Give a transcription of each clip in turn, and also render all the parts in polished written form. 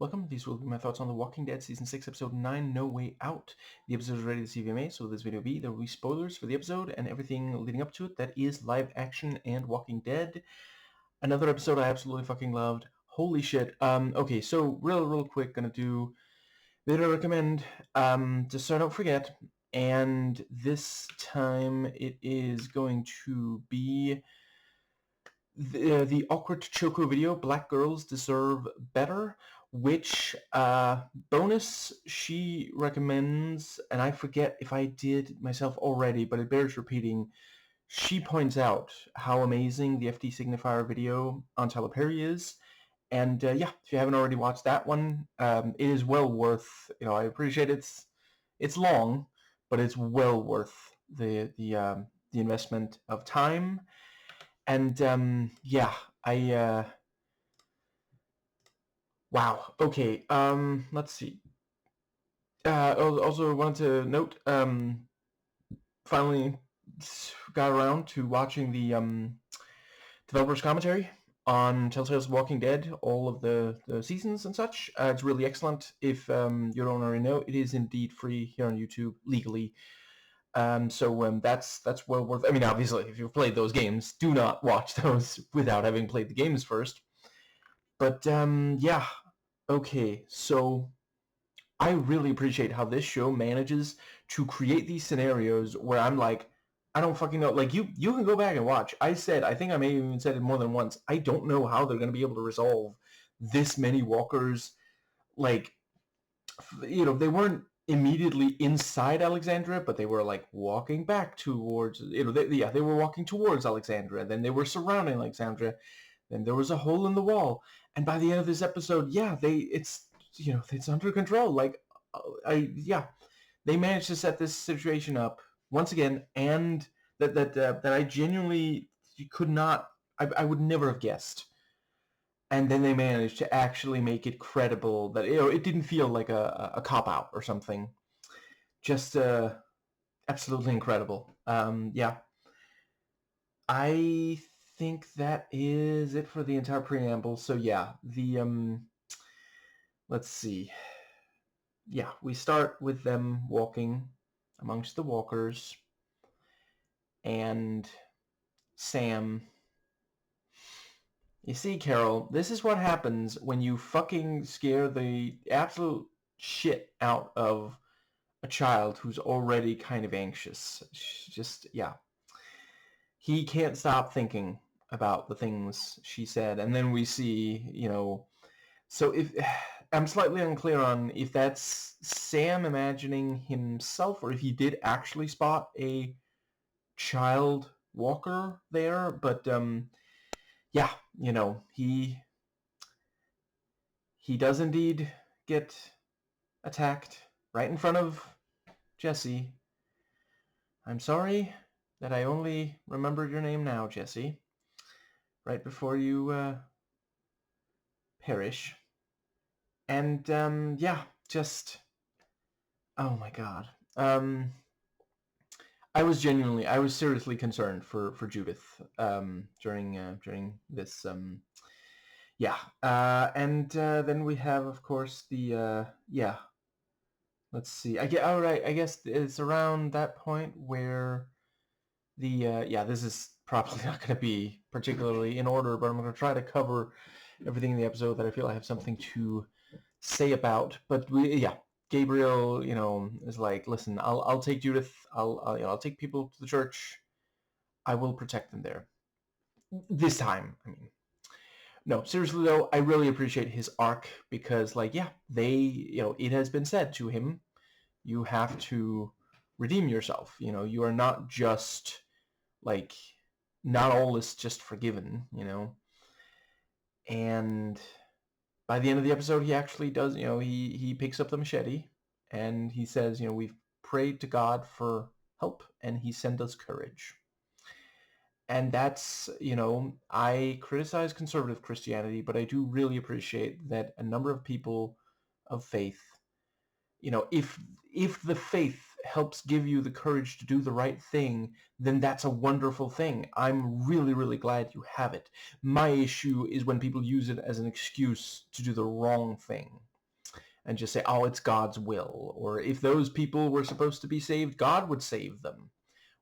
welcome. These will be my thoughts on The Walking Dead Season 6, Episode 9, No Way Out. The episode is ready to CVMA, so this video there will be spoilers for the episode and everything leading up to it. That is live action and Walking Dead. Another episode I absolutely fucking loved. Holy shit. Okay, so real quick, gonna do video recommend, just so I don't forget. And this time it is going to be the awkward Choco video, Black Girls Deserve Better, which bonus she recommends, and I forget if I did myself already, but it bears repeating. She points out how amazing the FD Signifier video on Tyler Perry is, and yeah, if you haven't already watched that one, it is well worth. I appreciate it's long, but it's well worth the investment of time. And yeah, wow. Okay. Let's see. Also wanted to note, finally got around to watching the developers commentary on Telltale's Walking Dead, all of the seasons and such. It's really excellent. If you don't already know, it is indeed free here on YouTube legally. So that's well worth. I mean, obviously, if you've played those games, do not watch those without having played the games first. But yeah, okay. So I really appreciate how this show manages to create these scenarios where I'm like, I don't fucking know. Like you can go back and watch. I think I may have even said it more than once. I don't know how they're going to be able to resolve this many walkers. Like, they weren't immediately inside Alexandria, but they were like walking back towards, they were walking towards Alexandria, then they were surrounding Alexandria, then there was a hole in the wall, and by the end of this episode, yeah, it's under control. Like, they managed to set this situation up once again, and that I genuinely could not, I would never have guessed. And then they managed to actually make it credible that it didn't feel like a cop-out or something. Just absolutely incredible. Yeah. I think that is it for the entire preamble. So yeah, let's see. Yeah, we start with them walking amongst the walkers, and Sam... You see, Carol, this is what happens when you fucking scare the absolute shit out of a child who's already kind of anxious. Just, yeah. He can't stop thinking about the things she said. And then we see, so if I'm slightly unclear on if that's Sam imagining himself or if he did actually spot a child walker there, but yeah, he does indeed get attacked right in front of Jesse. I'm sorry that I only remembered your name now, Jesse. Right before you perish. And yeah, just oh my god. I was seriously concerned for Judith during this yeah, and then we have, of course, the yeah. Let's see. I guess it's around that point where the yeah. This is probably not going to be particularly in order, but I'm going to try to cover everything in the episode that I feel I have something to say about. But Gabriel, is like, listen, I'll take Judith. I'll take people to the church. I will protect them there. This time, I mean. No, seriously though, I really appreciate his arc because, like, yeah, it has been said to him, you have to redeem yourself. You are not just, like, not all is just forgiven, And by the end of the episode, he actually does, he picks up the machete and he says, we've prayed to God for help and he sent us courage. And that's, I criticize conservative Christianity, but I do really appreciate that a number of people of faith, if the faith helps give you the courage to do the right thing, then that's a wonderful thing. I'm really glad you have it. My issue is when people use it as an excuse to do the wrong thing. and just say, oh, it's God's will. Or if those people were supposed to be saved, God would save them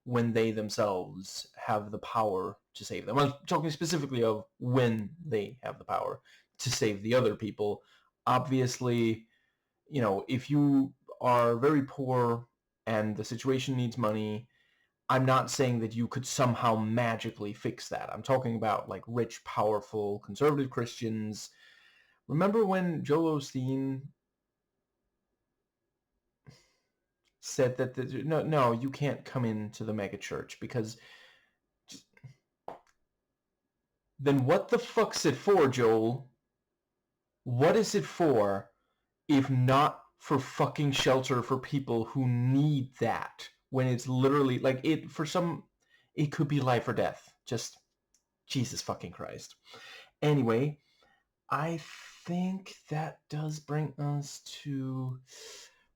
when they themselves have the power to save them. I'm talking specifically of when they have the power to save the other people. Obviously, if you are very poor and the situation needs money, I'm not saying that you could somehow magically fix that. I'm talking about like rich, powerful, conservative Christians. Remember when Joel Osteen said that no, you can't come into the mega church because then what the fuck's it for, Joel? What is it for if not for fucking shelter for people who need that when it's literally like it could be life or death. Just Jesus fucking Christ. Anyway, I think that does bring us to,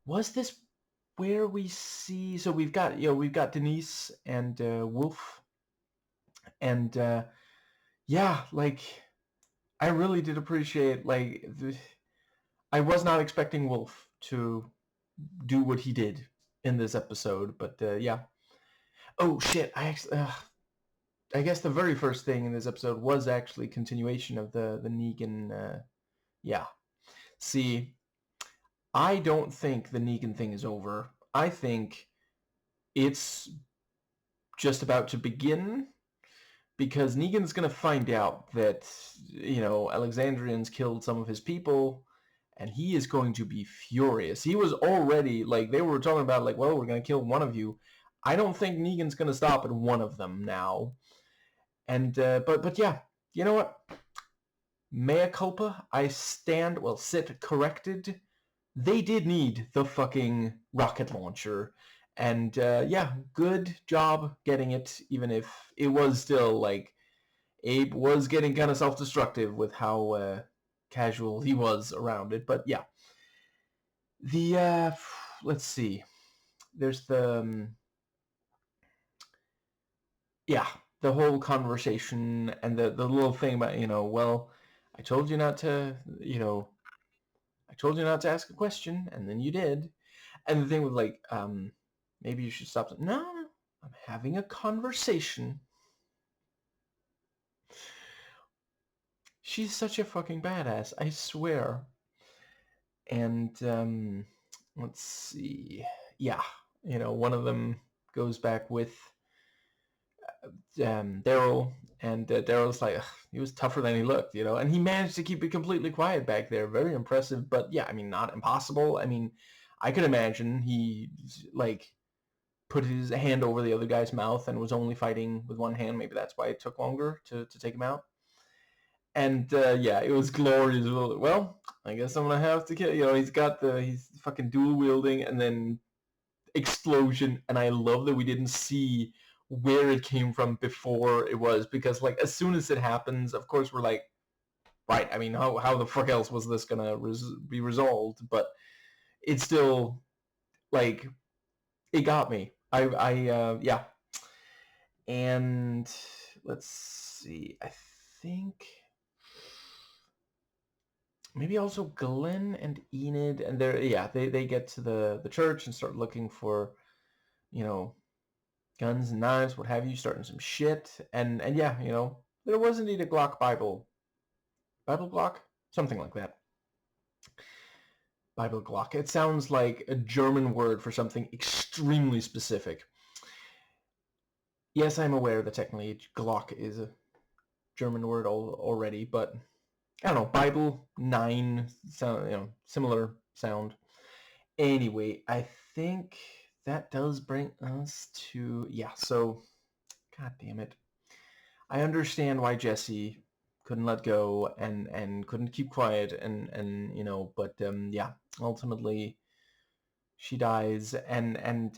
was this where we see, so we've got Denise and Wolf, and yeah, like I really did appreciate, like, I was not expecting Wolf to do what he did in this episode, but yeah. Oh shit, I guess the very first thing in this episode was actually continuation of the Negan, yeah. See, I don't think the Negan thing is over. I think it's just about to begin, because Negan's going to find out that, Alexandrians killed some of his people, and he is going to be furious. He was already, like, they were talking about, like, well, we're going to kill one of you. I don't think Negan's going to stop at one of them now. And, but yeah, you know what? Mea culpa, I sit corrected. They did need the fucking rocket launcher. And yeah, good job getting it, even if it was still, like, Abe was getting kind of self-destructive with how casual he was around it. But yeah. The, let's see. There's the, yeah, the whole conversation and the little thing about, well, I told you not to, I told you not to ask a question, and then you did. And the thing with, like, maybe you should stop. No, I'm having a conversation. She's such a fucking badass, I swear. And, let's see. Yeah, one of them goes back with Daryl, and Daryl's like, ugh, he was tougher than he looked, and he managed to keep it completely quiet back there. Very impressive, but yeah, I mean, not impossible. I mean, I could imagine he, like, put his hand over the other guy's mouth and was only fighting with one hand. Maybe that's why it took longer to take him out. And yeah, it was glorious. Well, I guess I'm gonna have to kill. He's fucking dual wielding, and then explosion. And I love that we didn't see where it came from before it was, because, like, as soon as it happens, of course we're like, right, I mean, how the fuck else was this gonna be resolved? But it's still, like, it got me. Yeah. And let's see, I think maybe also Glenn and Enid, and they get to the church and start looking for, guns and knives, what have you, starting some shit. And yeah, there was indeed a Glock Bible Glock, something like that. Bible Glock. It sounds like a German word for something extremely specific. Yes, I'm aware that technically Glock is a German word already, but I don't know, Bible 9, sound, similar sound. Anyway, I think that does bring us to, yeah, so, god damn it. I understand why Jesse couldn't let go and couldn't keep quiet and but yeah, ultimately she dies, and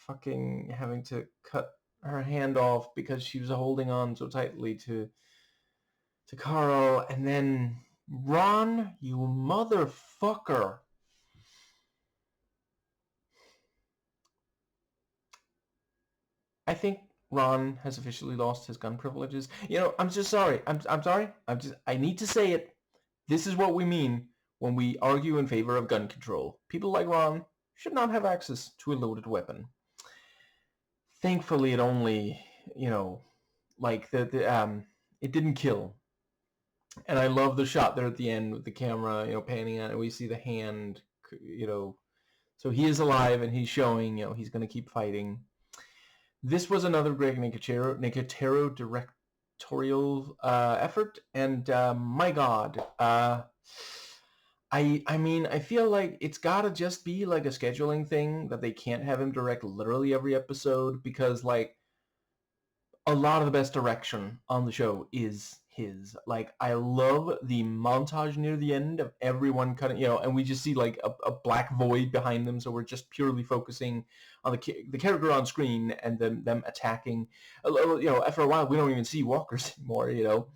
fucking having to cut her hand off because she was holding on so tightly to Carl. And then Ron, you motherfucker. I think Ron has officially lost his gun privileges. I'm just sorry. I'm sorry. I need to say it. This is what we mean when we argue in favor of gun control. People like Ron should not have access to a loaded weapon. Thankfully, it only, like it didn't kill. And I love the shot there at the end with the camera, panning out, and we see the hand, so he is alive and he's showing, he's going to keep fighting. This was another Greg Nicotero directorial effort, and my God, I mean, I feel like it's gotta just be like a scheduling thing that they can't have him direct literally every episode, because like a lot of the best direction on the show is his. Like, I love the montage near the end of everyone cutting, and we just see like a black void behind them, so we're just purely focusing on the character on screen and them attacking. After a while, we don't even see walkers anymore,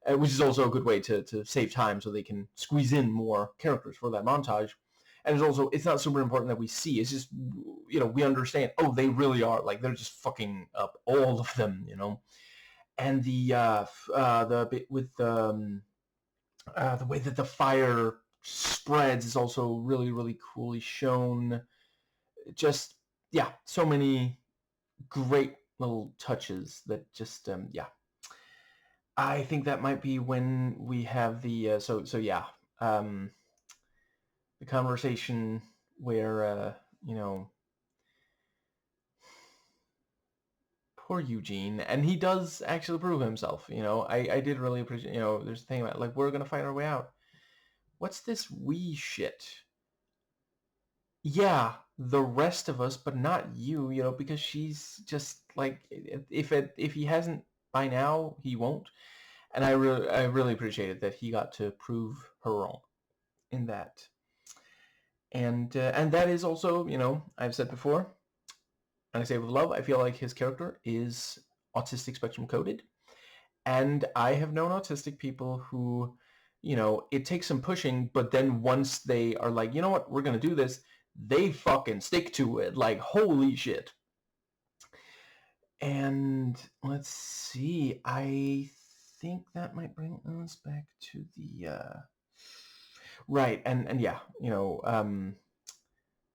which is also a good way to save time so they can squeeze in more characters for that montage. And it's not super important that we see. It's just, we understand, oh, they really are, like, they're just fucking up all of them, And the bit with the way that the fire spreads is also really, really coolly shown. Just, yeah, so many great little touches that just, I think that might be when we have the the conversation where poor Eugene, and he does actually prove himself. I did really appreciate. There's a thing about like we're gonna find our way out. What's this we shit? Yeah, the rest of us, but not you. Because she's just like if he hasn't by now, he won't. And I really appreciated that he got to prove her wrong in that. And that is also, I've said before, and I say with love, I feel like his character is autistic spectrum coded. And I have known autistic people who, it takes some pushing, but then once they are like, you know what, we're going to do this, they fucking stick to it. Like, holy shit. And let's see, I think that might bring us back to the right, and yeah,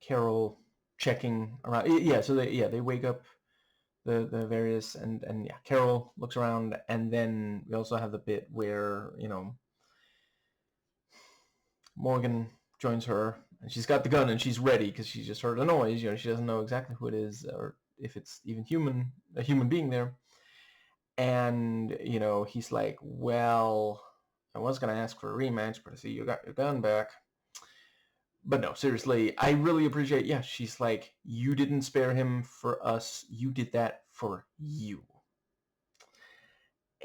Carol checking around. Yeah, so they wake up the various, and yeah, Carol looks around, and then we also have the bit where Morgan joins her, and she's got the gun and she's ready because she just heard a noise. She doesn't know exactly who it is or if it's even a human being there. And he's like, well, I was gonna ask for a rematch, but I see you got your gun back. But no, seriously, I really appreciate, yeah, she's like, you didn't spare him for us, you did that for you.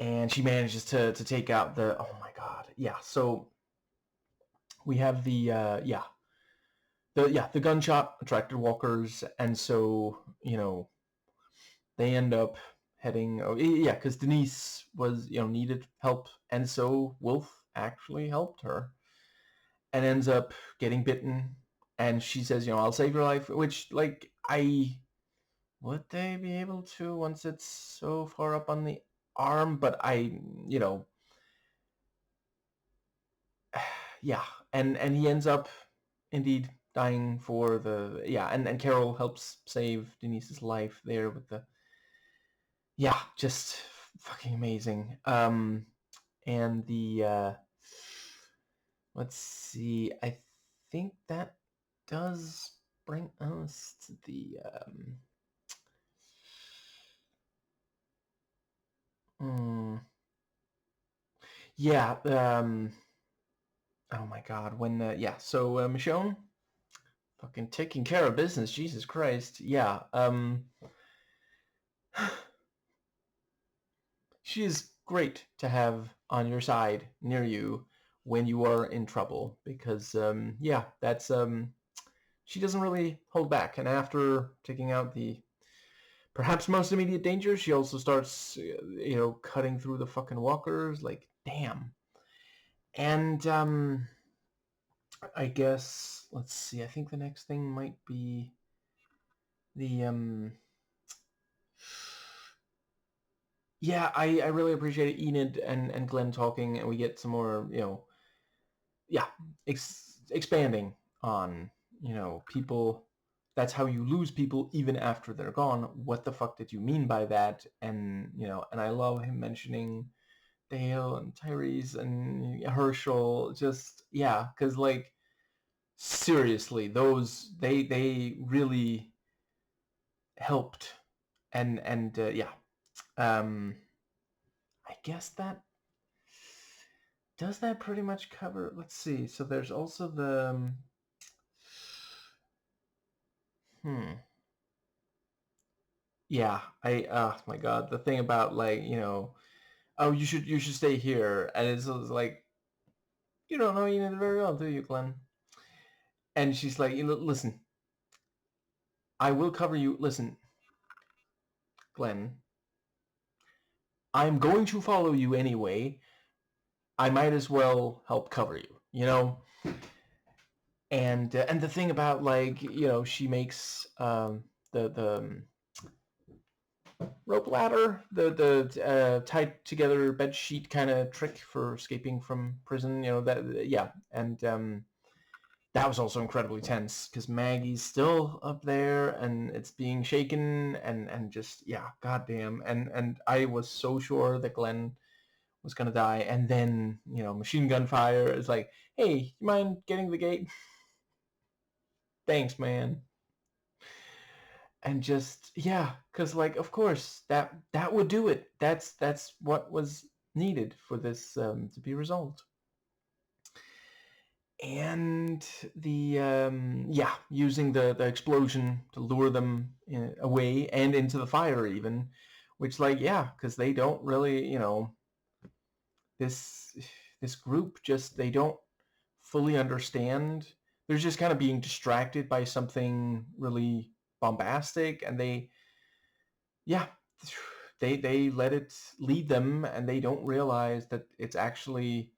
And she manages to take out oh my God, yeah, so we have the gunshot attracted walkers, and so, they end up heading, because Denise was, needed help, and so Wolf actually helped her. And ends up getting bitten, and she says, I'll save your life, which, like, would they be able to once it's so far up on the arm? But yeah, and he ends up indeed dying for and Carol helps save Denise's life there with just fucking amazing. And the let's see, I think that does bring us to the oh my God, when so Michonne fucking taking care of business, Jesus Christ. She is great to have on your side near you when you are in trouble, because that's she doesn't really hold back. And after taking out the perhaps most immediate danger, she also starts cutting through the fucking walkers, like, damn. And I guess, let's see, I think the next thing might be the I really appreciated Enid and Glenn talking, and we get some more yeah, expanding on, people. That's how you lose people even after they're gone. What the fuck did you mean by that? And and I love him mentioning Dale and Tyrese and Herschel. Just yeah, because like seriously, those they really helped. And yeah, um, I guess that does that pretty much cover. Let's see. So there's also the hmm. Yeah, I oh my god, the thing about like, oh, you should stay here, and it's like, you don't know Enid very well, do you, Glenn? And she's like, listen, I will cover you. Listen, Glenn, I'm going to follow you anyway. I might as well help cover you. And the thing about like, she makes the rope ladder, the tied together bed sheet kind of trick for escaping from prison. That yeah, and that was also incredibly tense because Maggie's still up there and it's being shaken and just yeah, goddamn. And I was so sure that Glenn was gonna die, and then machine gun fire is like, hey, you mind getting the gate? Thanks, man. And just yeah, because like of course that would do it. That's what was needed for this to be resolved. And the yeah, using the explosion to lure them away and into the fire even, which like yeah, because they don't really this this group just they don't fully understand. They're just kind of being distracted by something really bombastic, and they yeah, they let it lead them, and they don't realize that it's actually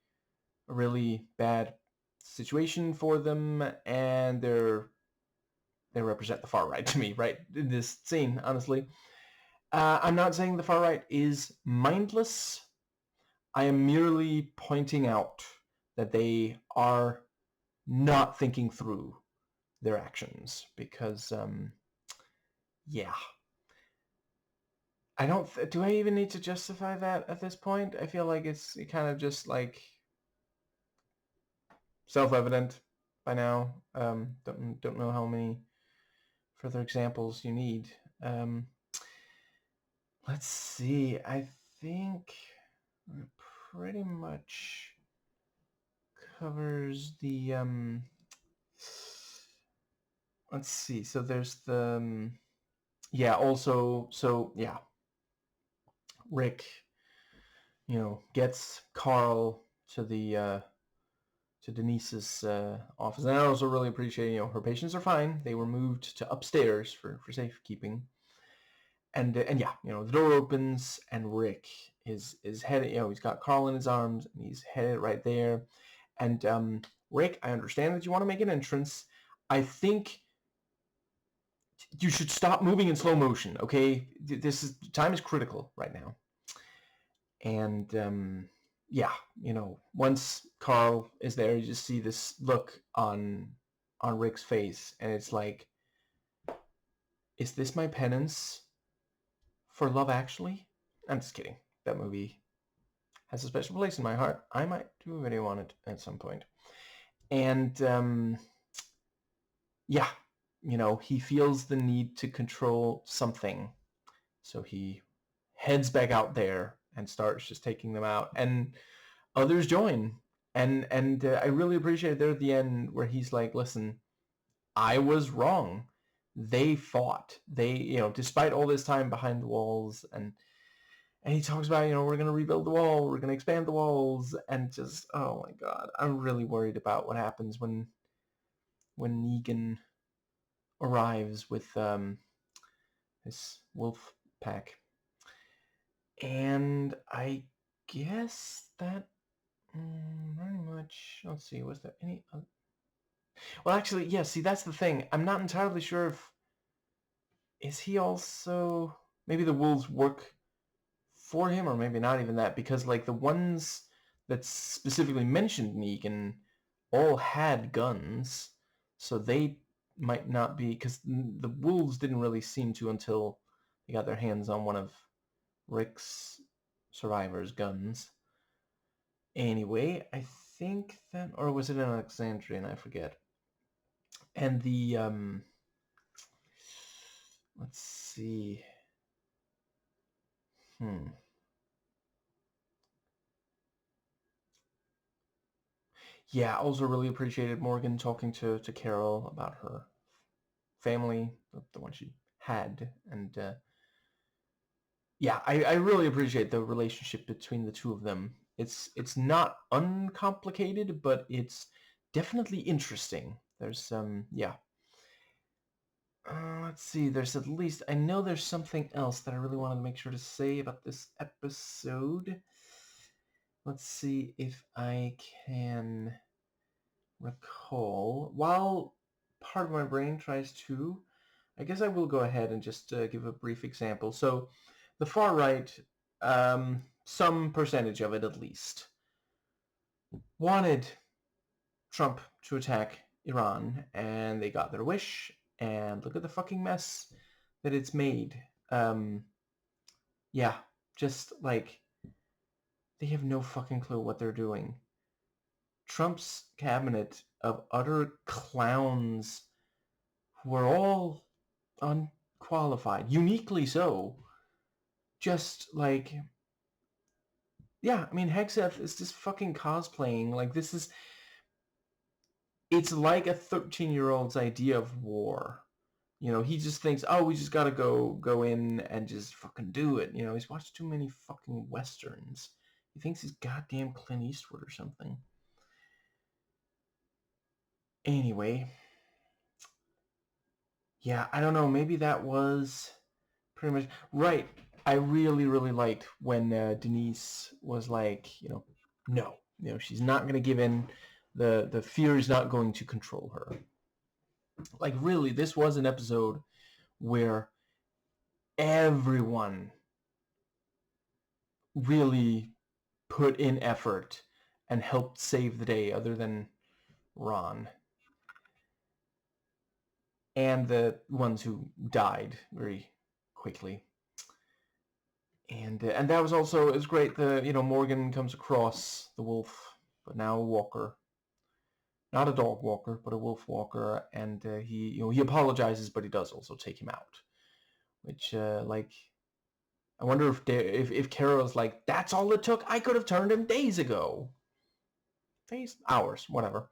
a really bad situation for them, and they represent the far right to me, right, in this scene, honestly. I'm not saying the far right is mindless. I am merely pointing out that they are not thinking through their actions because, yeah. I don't. Do I even need to justify that at this point? I feel like it's kind of just like self-evident by now. Don't know how many further examples you need. Um, let's see. I think it pretty much covers the. Let's see. So there's the. Yeah. Also. So yeah. Rick, gets Carl to the to Denise's office, and I also really appreciate her patients are fine. They were moved to upstairs for safekeeping, and yeah, the door opens and Rick is headed. He's got Carl in his arms and he's headed right there. And Rick, I understand that you want to make an entrance. I think you should stop moving in slow motion. Okay, time is critical right now. And yeah, once Carl is there, you just see this look on Rick's face, and it's like, is this my penance for Love Actually? I'm just kidding. That movie has a special place in my heart. I might do a video on it at some point. And yeah, he feels the need to control something, so he heads back out there and starts just taking them out, and others join. And I really appreciate there at the end where he's like, listen, I was wrong. They fought. They, despite all this time behind the walls, and he talks about, we're going to rebuild the wall, we're going to expand the walls, and just, oh my God, I'm really worried about what happens when Negan arrives with his wolf pack. And I guess that very much, let's see, was there any other? Well, actually, yeah, see, that's the thing. I'm not entirely sure if, is he also, maybe the wolves work for him, or maybe not even that, because like the ones that specifically mentioned Negan all had guns, so they might not be, because the wolves didn't really seem to until they got their hands on one of Rick's survivor's guns. Anyway, I think that, or was it in Alexandria, and I forget. And the, let's see. Yeah, also really appreciated Morgan talking to Carol about her family, the one she had. And yeah, I really appreciate the relationship between the two of them. It's not uncomplicated, but it's definitely interesting. There's yeah. Let's see. There's at least, I know there's something else that I really wanted to make sure to say about this episode. Let's see if I can recall. While part of my brain tries to, I guess I will go ahead and just give a brief example. So the far right, some percentage of it at least, wanted Trump to attack Iran, and they got their wish, and look at the fucking mess that it's made. Yeah, just like, they have no fucking clue what they're doing. Trump's cabinet of utter clowns who are all unqualified, uniquely so. Just like, yeah, I mean, Hegseth is just fucking cosplaying. Like, this is, it's like a 13-year-old's idea of war. You know, he just thinks, oh, we just gotta go in and just fucking do it. You know, he's watched too many fucking westerns. He thinks he's goddamn Clint Eastwood or something. Anyway, yeah, I don't know. Maybe that was pretty much right. I really, really liked when Denise was like, no, she's not going to give in. The fear is not going to control her. Like, really, this was an episode where everyone really put in effort and helped save the day, other than Ron and the ones who died very quickly. And that was also, it was great. Morgan comes across the wolf, but now a walker, not a dog walker, but a wolf walker, and he apologizes, but he does also take him out, which like, I wonder if Carol's like, that's all it took. I could have turned him days ago, hours, whatever.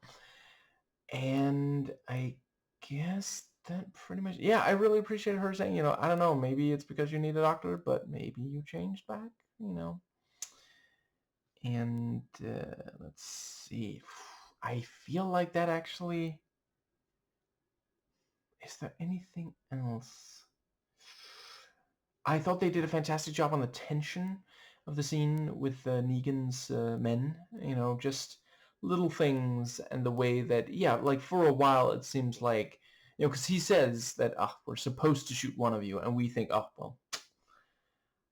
And I guess that pretty much, yeah, I really appreciate her saying, I don't know, maybe it's because you need a doctor, but maybe you changed back, And let's see. I feel like that actually... Is there anything else? I thought they did a fantastic job on the tension of the scene with Negan's men. Just little things, and the way that, yeah, like for a while it seems like, because he says that, we're supposed to shoot one of you, and we think, oh, well,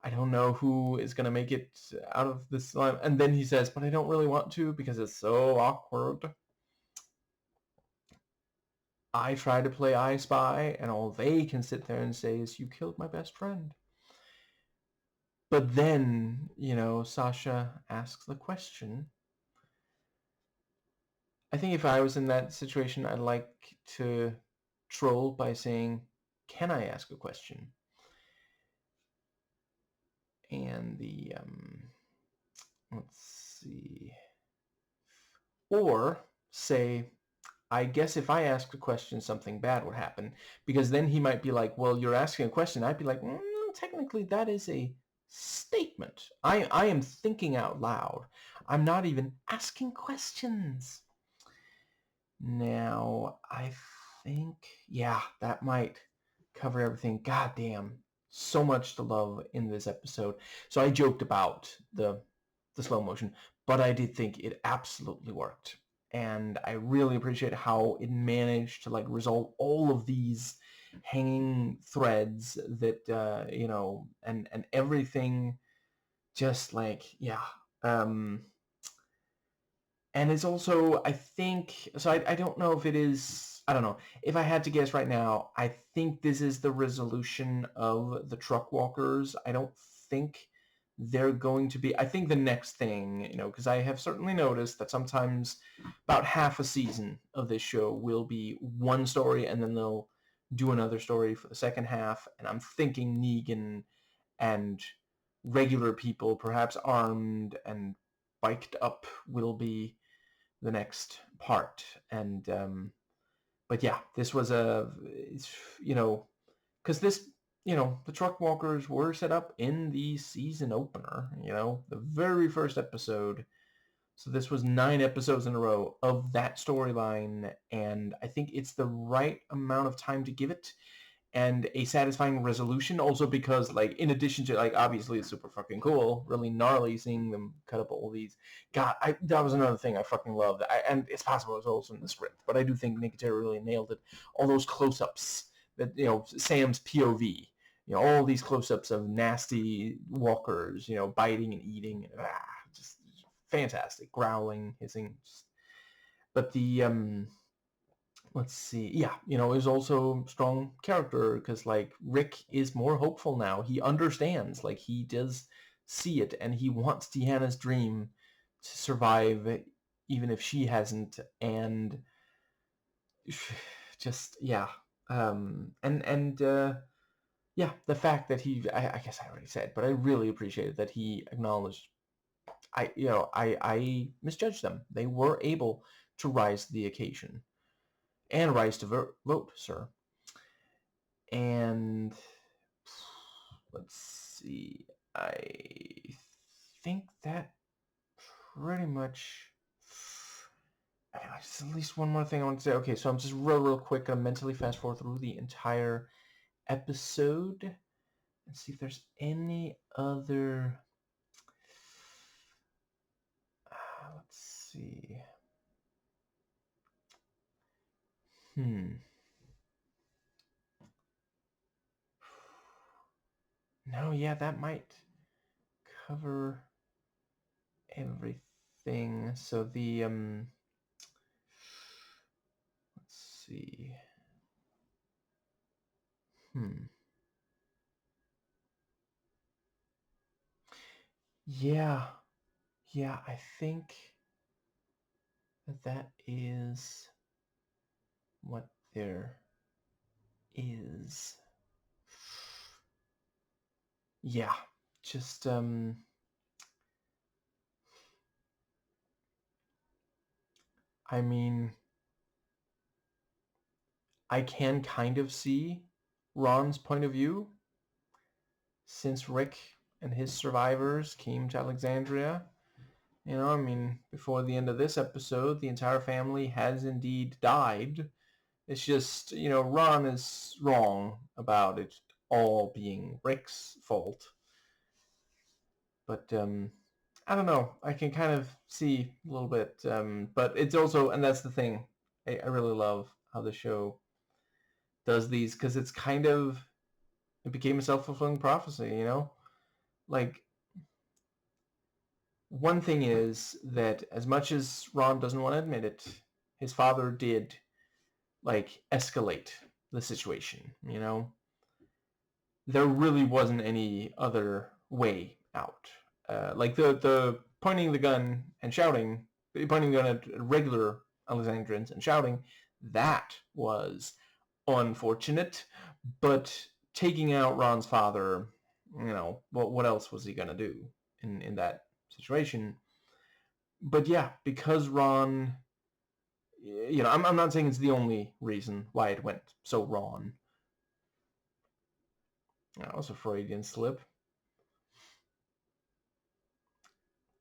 I don't know who is going to make it out of this line. And then he says, but I don't really want to because it's so awkward. I try to play I Spy, and all they can sit there and say is, you killed my best friend. But then, Sasha asks the question. I think if I was in that situation, I'd like to troll by saying, can I ask a question? And let's see. Or say, I guess if I asked a question, something bad would happen. Because then he might be like, well, you're asking a question. I'd be like, technically that is a statement. I am thinking out loud. I'm not even asking questions. Now, I think, yeah, that might cover everything. God damn, so much to love in this episode. So I joked about the slow motion, but I did think it absolutely worked. And I really appreciate how it managed to resolve all of these hanging threads that, and everything just yeah. And it's also, I think, so I don't know if it is, I don't know. If I had to guess right now, I think this is the resolution of the truck walkers. I don't think they're going to be, I think the next thing, because I have certainly noticed that sometimes about half a season of this show will be one story and then they'll do another story for the second half. And I'm thinking Negan and regular people, perhaps armed and biked up, will be the next part. And but yeah, this was because this, the truck walkers were set up in the season opener, the very first episode. So this was 9 episodes in a row of that storyline, and I think it's the right amount of time to give it, and a satisfying resolution, also because, like, in addition to, like, obviously it's super fucking cool, really gnarly seeing them cut up all these. God, that was another thing I fucking loved. And it's possible it was also in the script, but I do think Nicotero really nailed it. All those close-ups that, Sam's POV, all these close-ups of nasty walkers, biting and eating, and just fantastic, growling, hissing. But the let's see. Yeah, it was also strong character because, like, Rick is more hopeful now. He understands, like, he does see it, and he wants Deanna's dream to survive, even if she hasn't. And just, yeah. Yeah, the fact that I guess I already said, but I really appreciated that he acknowledged, I misjudged them. They were able to rise to the occasion. And rise to vote, sir. And let's see. I think that pretty much. Just at least one more thing I want to say. Okay, so I'm just real quick gonna mentally fast forward through the entire episode and see if there's any other. Let's see. No, yeah, that might cover everything. So the let's see. Yeah, I think that is what there is. Yeah, just I mean, I can kind of see Ron's point of view since Rick and his survivors came to Alexandria. I mean, before the end of this episode, the entire family has indeed died. It's just, Ron is wrong about it all being Rick's fault. But I don't know. I can kind of see a little bit. But it's also, and that's the thing, I really love how the show does these, because it's kind of, it became a self-fulfilling prophecy, Like, one thing is that as much as Ron doesn't want to admit it, his father did, like, escalate the situation, There really wasn't any other way out. Like the pointing the gun and shouting, pointing the gun at regular Alexandrians and shouting, that was unfortunate. But taking out Ron's father, what else was he gonna do in that situation? But yeah, because Ron, I'm not saying it's the only reason why it went so wrong. That was a Freudian slip.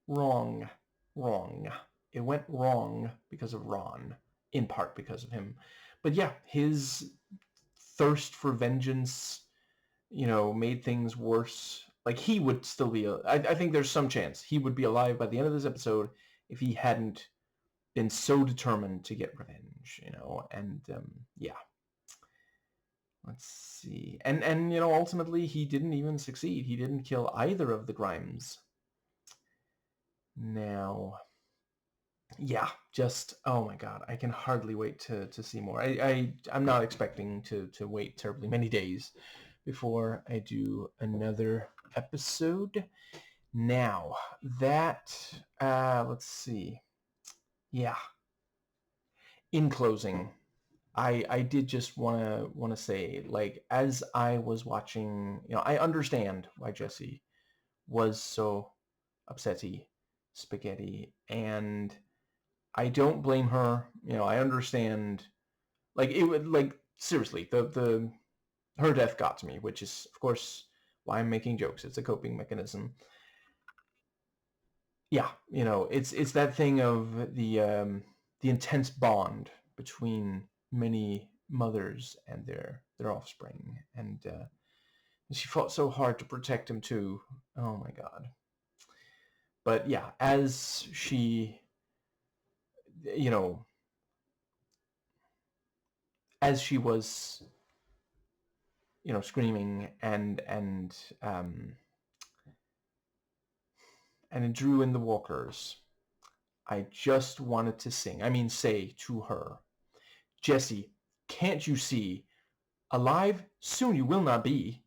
Wrong. It went wrong because of Ron, in part because of him. But yeah, his thirst for vengeance, made things worse. Like, he would still be, I think there's some chance he would be alive by the end of this episode if he hadn't been so determined to get revenge, and yeah. Let's see. And ultimately he didn't even succeed. He didn't kill either of the Grimes. Now, yeah, just oh my god, I can hardly wait to see more. I'm not expecting to wait terribly many days before I do another episode. Now that let's see, yeah. In closing, I did just wanna say, like, as I was watching, I understand why Jesse was so upsetty, spaghetti, and I don't blame her. I understand. Like it would, like, seriously, the her death got to me, which is of course why I'm making jokes. It's a coping mechanism. Yeah, it's that thing of the intense bond between many mothers and their offspring, and she fought so hard to protect him too. Oh my god. But yeah, as she, you know, as she was, screaming and it drew in the walkers, I just wanted to sing. I mean, say to her, Jessie, can't you see? Alive soon you will not be.